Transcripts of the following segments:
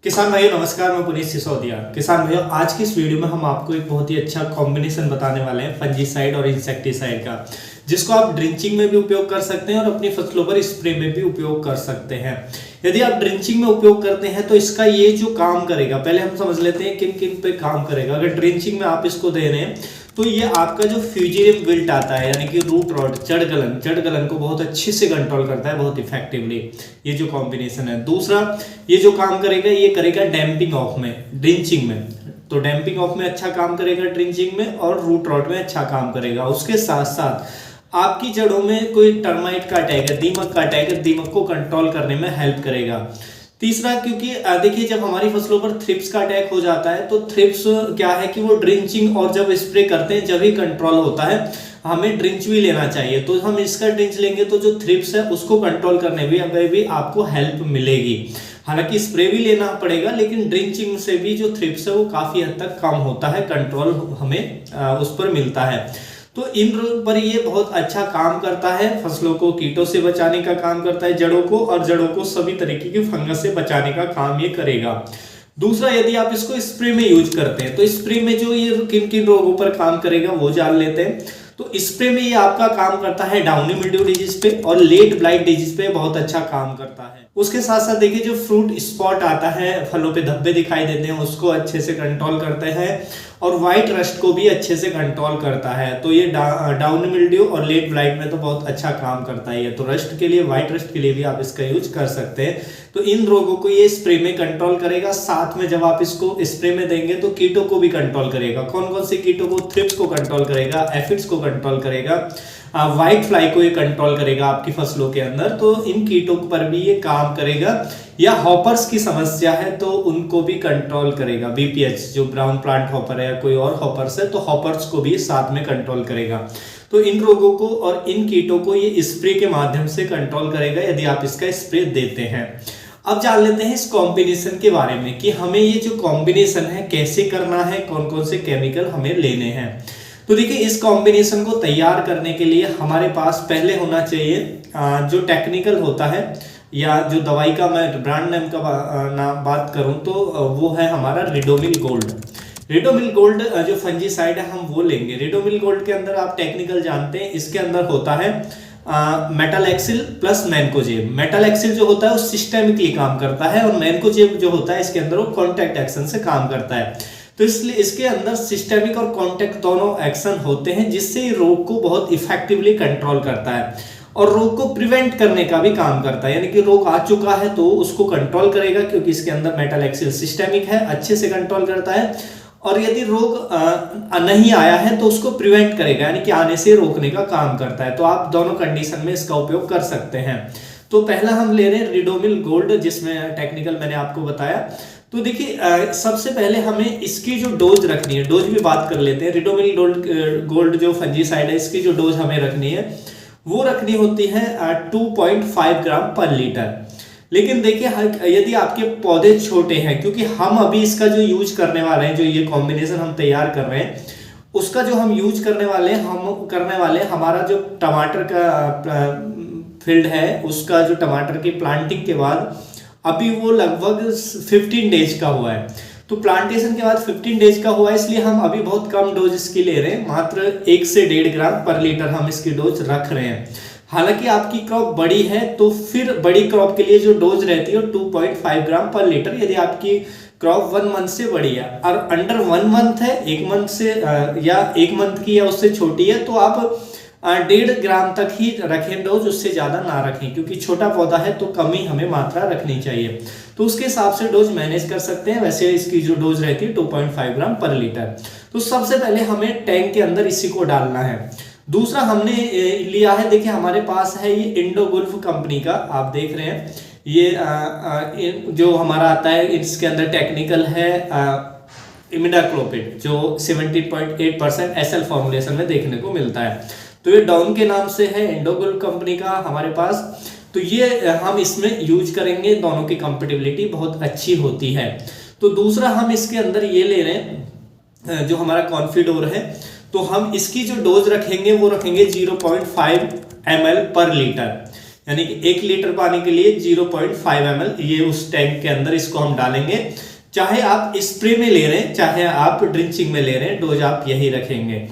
किसान भाइयों नमस्कार, मैं पुनीत सिसोदिया। किसान भाइयों, आज की इस वीडियो में हम आपको एक बहुत ही अच्छा कॉम्बिनेशन बताने वाले हैं फंजीसाइड और इंसेक्टिसाइड का, जिसको आप ड्रिंचिंग में भी उपयोग कर सकते हैं और अपनी फसलों पर स्प्रे में भी उपयोग कर सकते हैं। यदि आप ड्रिंचिंग में उपयोग करते हैं तो इसका ये जो काम करेगा, पहले हम समझ लेते हैं किन किन पे काम करेगा। अगर ड्रिंचिंग में आप इसको दे रहे हैं तो ये आपका जो फ्यूजिरियम विल्ट आता है, यानी कि रूट रॉट, जड़ गलन को बहुत अच्छे से कंट्रोल करता है, बहुत इफेक्टिवली, ये जो कॉम्बिनेशन है। दूसरा ये जो काम करेगा, ये करेगा डैम्पिंग ऑफ में, ड्रिंचिंग में। तो डैम्पिंग ऑफ में अच्छा काम करेगा ड्रिंचिंग में, और रूट रॉट में अच्छा काम करेगा। उसके साथ साथ आपकी जड़ों में कोई टर्माइट का अटैक है, दीमक का अटैक है, दीमक को कंट्रोल करने में हेल्प करेगा। तीसरा, क्योंकि देखिए जब हमारी फसलों पर थ्रिप्स का अटैक हो जाता है तो थ्रिप्स क्या है कि वो ड्रिंचिंग और जब स्प्रे करते हैं जब ही कंट्रोल होता है। हमें ड्रिंच भी लेना चाहिए, तो हम इसका ड्रिंच लेंगे तो जो थ्रिप्स है उसको कंट्रोल करने में भी आपको हेल्प मिलेगी। हालांकि स्प्रे भी लेना पड़ेगा, लेकिन ड्रिंचिंग से भी जो थ्रिप्स है वो काफी हद तक कम होता है, कंट्रोल हमें उस पर मिलता है। तो इन पर ये बहुत अच्छा काम करता है, फसलों को कीटों से बचाने का काम करता है, जड़ों को, और जड़ों को सभी तरीके की फंगस से बचाने का काम ये करेगा। दूसरा, यदि आप इसको स्प्रे में यूज करते हैं तो स्प्रे में जो ये किन किन रोगों पर काम करेगा वो जान लेते हैं। तो स्प्रे में ये आपका काम करता है डाउनी मिल्ड्यू डिजीज पे और लेट ब्लाइट डिजीज पे बहुत अच्छा काम करता है। उसके साथ साथ देखिए जो फ्रूट स्पॉट आता है, फलों पे धब्बे दिखाई देते हैं, उसको अच्छे से कंट्रोल करते हैं, और व्हाइट रस्ट को भी अच्छे से कंट्रोल करता है। तो ये डाउन मिल्ड्यू और लेट ब्लाइट में तो बहुत अच्छा काम करता है। तो रस्ट के लिए, व्हाइट रस्ट के लिए भी आप इसका यूज कर सकते हैं। तो इन रोगों को ये स्प्रे में कंट्रोल करेगा। साथ में जब आप इसको स्प्रे में देंगे तो कीटों को भी कंट्रोल करेगा। कौन कौन से कीटों को? थ्रिप्स को कंट्रोल करेगा, एफिड्स को कंट्रोल करेगा, व्हाइट फ्लाई को ये कंट्रोल करेगा आपकी फसलों के अंदर। तो इन कीटों पर भी ये काम करेगा। या हॉपर्स की समस्या है तो उनको भी कंट्रोल करेगा। बीपीएच जो ब्राउन प्लांट हॉपर है या कोई और हॉपर्स है तो हॉपर्स को भी साथ में कंट्रोल करेगा। तो इन रोगों को और इन कीटों को ये स्प्रे के माध्यम से कंट्रोल करेगा यदि आप इसका स्प्रे देते हैं। अब जान लेते हैं इस कॉम्बिनेशन के बारे में कि हमें ये जो कॉम्बिनेशन है कैसे करना है, कौन कौन से केमिकल हमें लेने हैं। तो देखिए इस कॉम्बिनेशन को तैयार करने के लिए हमारे पास पहले होना चाहिए जो टेक्निकल होता है, या जो दवाई का मैं ब्रांड नेम का बात करूं तो वो है हमारा रिडोमिल गोल्ड। रिडोमिल गोल्ड जो फंजीसाइड है हम वो लेंगे। रिडोमिल गोल्ड के अंदर आप टेक्निकल जानते हैं, इसके अंदर होता है मेटालेक्सिल प्लस मैनकोजेब। मेटालेक्सिल जो होता है वो सिस्टेमिकली काम करता है, और मैनकोजेब जो होता है इसके अंदर वो कॉन्टैक्ट एक्शन से काम करता है। तो इसलिए इसके अंदर सिस्टेमिक और कॉन्टैक्ट दोनों एक्शन होते हैं, जिससे रोग को बहुत इफेक्टिवली कंट्रोल करता है और रोग को प्रिवेंट करने का भी काम करता है। यानी कि रोग आ चुका है तो उसको कंट्रोल करेगा, क्योंकि इसके अंदर मेटालेक्सिल सिस्टेमिक है, अच्छे से कंट्रोल करता है। और यदि रोग नहीं आया है तो उसको प्रिवेंट करेगा, यानी कि आने से रोकने का काम करता है। तो आप दोनों कंडीशन में इसका उपयोग कर सकते हैं। तो पहला हम ले रहे हैं रिडोमिल गोल्ड, जिसमें टेक्निकल मैंने आपको बताया। तो देखिए सबसे पहले हमें इसकी जो डोज रखनी है, डोज भी बात कर लेते हैं। रिडोमिल गोल्ड जो फंजीसाइड है, इसकी जो डोज हमें रखनी है वो रखनी होती है 2.5 ग्राम पर लीटर। लेकिन देखिए यदि आपके पौधे छोटे हैं, क्योंकि हम अभी इसका जो यूज करने वाले हैं, जो ये कॉम्बिनेशन हम तैयार कर रहे हैं उसका जो हम यूज करने वाले हैं, हमारा जो टमाटर का फील्ड है, उसका जो टमाटर की प्लांटिंग के बाद अभी वो लगभग 15 डेज का हुआ है। तो प्लांटेशन के बाद 15 डेज का हुआ है, इसलिए हम अभी बहुत कम डोज इसकी ले रहे हैं, मात्र 1 से 1.5 ग्राम पर लीटर हम इसकी डोज रख रहे हैं। हालांकि आपकी क्रॉप बड़ी है तो फिर बड़ी क्रॉप के लिए जो डोज रहती है 2.5 ग्राम पर लीटर। यदि आपकी क्रॉप 1 मंथ से बड़ी है और अंडर 1 मंथ है, 1 मंथ से या 1 मंथ की या उससे छोटी है, तो आप 1.5 ग्राम तक ही रखें डोज, उससे ज्यादा ना रखें, क्योंकि छोटा पौधा है तो कम ही हमें मात्रा रखनी चाहिए। तो उसके हिसाब से डोज मैनेज कर सकते हैं। वैसे इसकी जो डोज रहती है 2.5 ग्राम पर लीटर। तो सबसे पहले हमें टैंक के अंदर इसी को डालना है। दूसरा हमने लिया है, देखिए हमारे पास है ये इंडोगुल्फ कंपनी का, आप देख रहे हैं ये जो हमारा आता है, इसके अंदर टेक्निकल है इमिडाक्लोपिड, जो 17.8% SL फॉर्मुलेशन में देखने को मिलता है। तो ये डाउन के नाम से है, इंडोगुल्फ कंपनी का हमारे पास। तो ये हम इसमें यूज करेंगे, दोनों की कंपेटिबिलिटी बहुत अच्छी होती है। तो दूसरा हम इसके अंदर ये ले रहे हैं जो हमारा कॉन्फिडोर है, तो हम इसकी जो डोज रखेंगे वो रखेंगे 0.5 ml पर लीटर। यानी कि 1 लीटर पानी के लिए 0.5 ml ये उस टैंक के अंदर इसको हम डालेंगे। चाहे आप स्प्रे में ले रहे हैं चाहे आप ड्रिंचिंग में ले रहे हैं, डोज आप यही रखेंगे।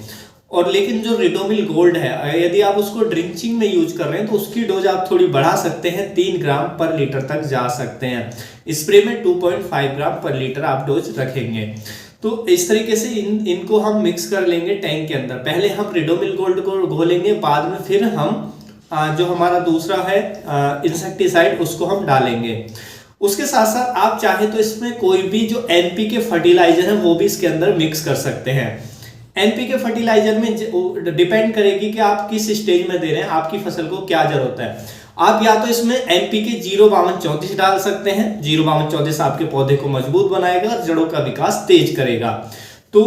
और लेकिन जो रिडोमिल गोल्ड है, यदि आप उसको ड्रिंचिंग में यूज कर रहे हैं तो उसकी डोज आप थोड़ी बढ़ा सकते हैं, 3 ग्राम पर लीटर तक जा सकते हैं। स्प्रे में 2.5 ग्राम पर लीटर आप डोज रखेंगे। तो इस तरीके से इनको हम मिक्स कर लेंगे टैंक के अंदर। पहले हम रिडोमिल गोल्ड को घोलेंगे, बाद में फिर हम जो हमारा दूसरा है इंसेक्टिसाइड उसको हम डालेंगे। उसके साथ साथ आप चाहे तो इसमें कोई भी जो एनपीके फर्टिलाइजर है वो भी इसके अंदर मिक्स कर सकते हैं। एनपीके फर्टिलाइजर में डिपेंड करेगी कि आप किस स्टेज में दे रहे हैं, आपकी फसल को क्या जरूरत है। आप या तो इसमें एनपीके 05234 डाल सकते हैं। 05234 आपके पौधे को मजबूत बनाएगा और जड़ों का विकास तेज करेगा। तो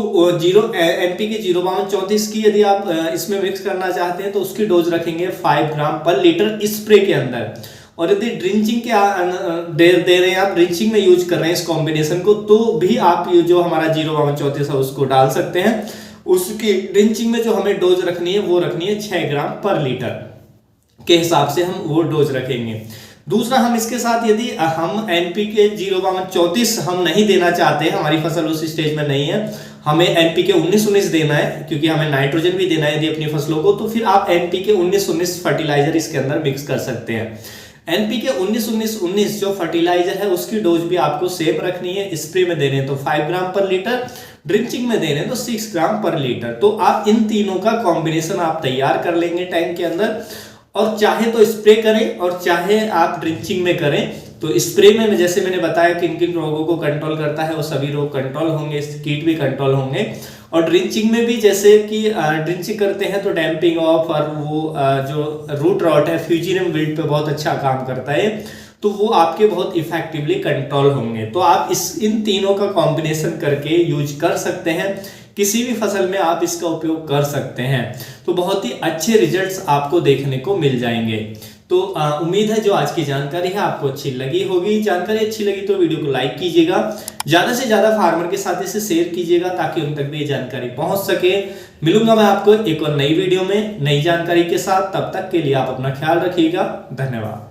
एनपीके 05234 की यदि आप इसमें मिक्स करना चाहते हैं तो उसकी डोज रखेंगे 5 ग्राम पर लीटर स्प्रे के अंदर। और यदि ड्रिंचिंग के दे रहे हैं, आप ड्रिंचिंग में यूज कर रहे हैं इस कॉम्बिनेशन को, तो भी आप ये जो हमारा 05234 है उसको डाल सकते हैं। उसकी ड्रिंचिंग में जो हमें डोज रखनी है वो रखनी है 6 ग्राम पर लीटर के हिसाब से हम वो डोज रखेंगे। दूसरा, हम इसके साथ यदि हम एनपीके 05234 हम नहीं देना चाहते, हमारी फसल उस स्टेज में नहीं है, हमें एनपीके 1919 देना है क्योंकि हमें नाइट्रोजन भी देना है यदि अपनी फसलों को, तो फिर आप एनपीके 1919 फर्टिलाइजर इसके अंदर मिक्स कर सकते हैं। एनपीके 1919 जो फर्टिलाइजर है उसकी डोज भी आपको सेम रखनी है। स्प्रे में दे रहे हैं तो 5 ग्राम पर लीटर, ड्रिंचिंग में दे रहे हैं तो 6 ग्राम पर लीटर। तो आप इन तीनों का कॉम्बिनेशन आप तैयार कर लेंगे टैंक के अंदर, और चाहे तो स्प्रे करें और चाहे आप ड्रिंचिंग में करें। तो स्प्रे में जैसे मैंने बताया किन किन रोगों को कंट्रोल करता है, वो सभी रोग कंट्रोल होंगे, कीट भी कंट्रोल होंगे। और ड्रिंचिंग में भी जैसे कि ड्रिंचिंग करते हैं तो डैम्पिंग ऑफ और वो जो रूट रॉट है फ्यूजिनियम विल्ट पे बहुत अच्छा काम करता है, तो वो आपके बहुत इफेक्टिवली कंट्रोल होंगे। तो आप इन तीनों का कॉम्बिनेशन करके यूज कर सकते हैं, किसी भी फसल में आप इसका उपयोग कर सकते हैं। तो बहुत ही अच्छे रिजल्ट्स आपको देखने को मिल जाएंगे। तो उम्मीद है जो आज की जानकारी है आपको अच्छी लगी होगी। जानकारी अच्छी लगी तो वीडियो को लाइक कीजिएगा, ज्यादा से ज्यादा फार्मर के साथ इसे शेयर कीजिएगा ताकि उन तक भी ये जानकारी पहुंच सके। मिलूंगा मैं आपको एक और नई वीडियो में नई जानकारी के साथ, तब तक के लिए आप अपना ख्याल रखिएगा। धन्यवाद।